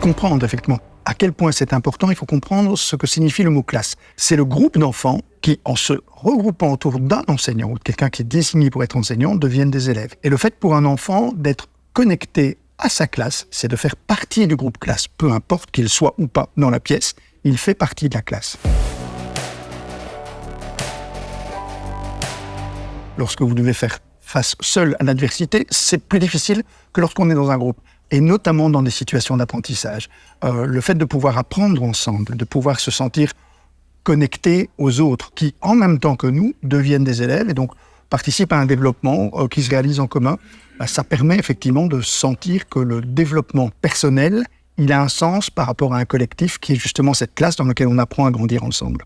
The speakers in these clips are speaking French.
comprendre effectivement à quel point c'est important, il faut comprendre ce que signifie le mot classe. C'est le groupe d'enfants qui, en se regroupant autour d'un enseignant ou de quelqu'un qui est désigné pour être enseignant, deviennent des élèves. Et le fait pour un enfant d'être connecté à sa classe, c'est de faire partie du groupe classe. Peu importe qu'il soit ou pas dans la pièce, il fait partie de la classe. Lorsque vous devez faire face seul à l'adversité, c'est plus difficile que lorsqu'on est dans un groupe. Et notamment dans des situations d'apprentissage. Le fait de pouvoir apprendre ensemble, de pouvoir se sentir connecté aux autres, qui, en même temps que nous, deviennent des élèves et donc participent à un développement qui se réalise en commun, ça permet effectivement de sentir que le développement personnel, il a un sens par rapport à un collectif qui est justement cette classe dans laquelle on apprend à grandir ensemble.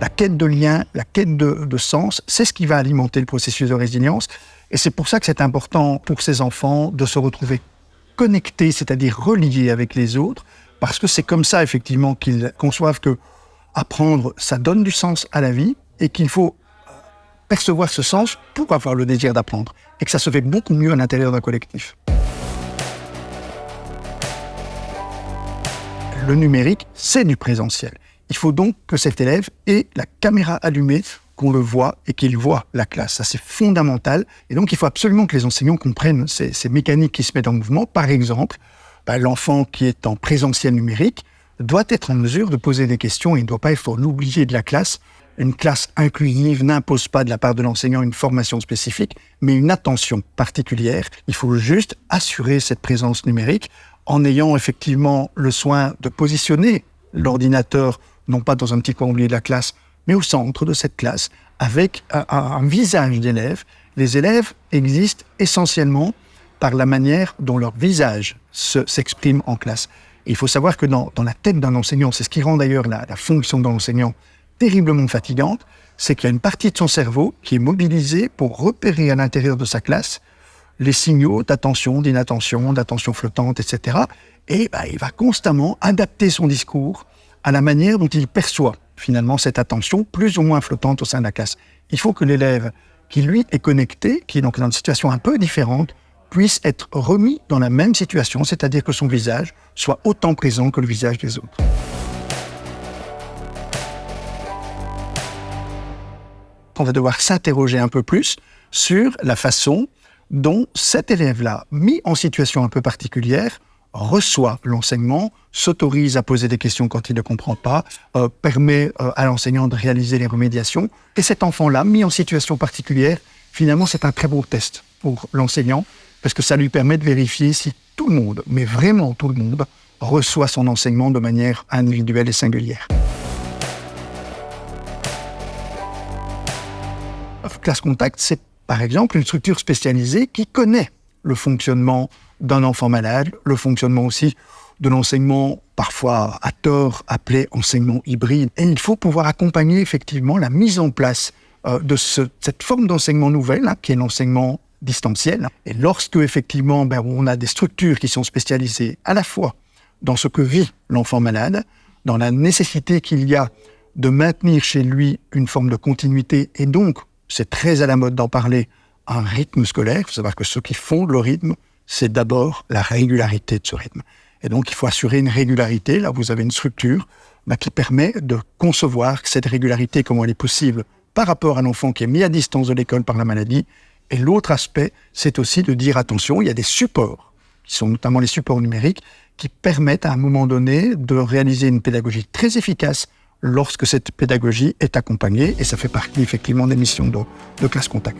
La quête de lien, la quête de sens, c'est ce qui va alimenter le processus de résilience. Et c'est pour ça que c'est important pour ces enfants de se retrouver connectés, c'est-à-dire reliés avec les autres, parce que c'est comme ça, effectivement, qu'ils conçoivent que apprendre, ça donne du sens à la vie et qu'il faut percevoir ce sens pour avoir le désir d'apprendre. Et que ça se fait beaucoup mieux à l'intérieur d'un collectif. Le numérique, c'est du présentiel. Il faut donc que cet élève ait la caméra allumée, qu'on le voit et qu'il voit la classe. Ça, c'est fondamental. Et donc, il faut absolument que les enseignants comprennent ces mécaniques qui se mettent en mouvement. Par exemple, l'enfant qui est en présentiel numérique doit être en mesure de poser des questions et il ne doit pas être l'oublié de la classe. Une classe inclusive n'impose pas de la part de l'enseignant une formation spécifique, mais une attention particulière. Il faut juste assurer cette présence numérique en ayant effectivement le soin de positionner l'ordinateur non pas dans un petit coin oublié de la classe, mais au centre de cette classe, avec un visage d'élève. Les élèves existent essentiellement par la manière dont leur visage s'exprime en classe. Et il faut savoir que dans la tête d'un enseignant, c'est ce qui rend d'ailleurs la fonction d'un enseignant terriblement fatigante, c'est qu'il y a une partie de son cerveau qui est mobilisée pour repérer à l'intérieur de sa classe les signaux d'attention, d'inattention, d'attention flottante, etc. Et il va constamment adapter son discours à la manière dont il perçoit finalement cette attention plus ou moins flottante au sein de la classe. Il faut que l'élève qui, lui, est connecté, qui est donc dans une situation un peu différente, puisse être remis dans la même situation, c'est-à-dire que son visage soit autant présent que le visage des autres. On va devoir s'interroger un peu plus sur la façon dont cet élève-là, mis en situation un peu particulière, reçoit l'enseignement, s'autorise à poser des questions quand il ne comprend pas, permet à l'enseignant de réaliser les remédiations. Et cet enfant-là, mis en situation particulière, finalement, c'est un très beau test pour l'enseignant, parce que ça lui permet de vérifier si tout le monde, mais vraiment tout le monde, reçoit son enseignement de manière individuelle et singulière. Classe Contact, c'est par exemple une structure spécialisée qui connaît le fonctionnement d'un enfant malade, le fonctionnement aussi de l'enseignement, parfois à tort appelé enseignement hybride. Et il faut pouvoir accompagner effectivement la mise en place de cette forme d'enseignement nouvelle, qui est l'enseignement distanciel. Et lorsque effectivement on a des structures qui sont spécialisées à la fois dans ce que vit l'enfant malade, dans la nécessité qu'il y a de maintenir chez lui une forme de continuité, et donc, c'est très à la mode d'en parler, un rythme scolaire. Il faut savoir que ce qui fonde le rythme, c'est d'abord la régularité de ce rythme. Et donc, il faut assurer une régularité. Là, vous avez une structure qui permet de concevoir cette régularité, comment elle est possible par rapport à l'enfant qui est mis à distance de l'école par la maladie. Et l'autre aspect, c'est aussi de dire attention, il y a des supports, qui sont notamment les supports numériques, qui permettent à un moment donné de réaliser une pédagogie très efficace lorsque cette pédagogie est accompagnée. Et ça fait partie effectivement des missions de Classe Contact.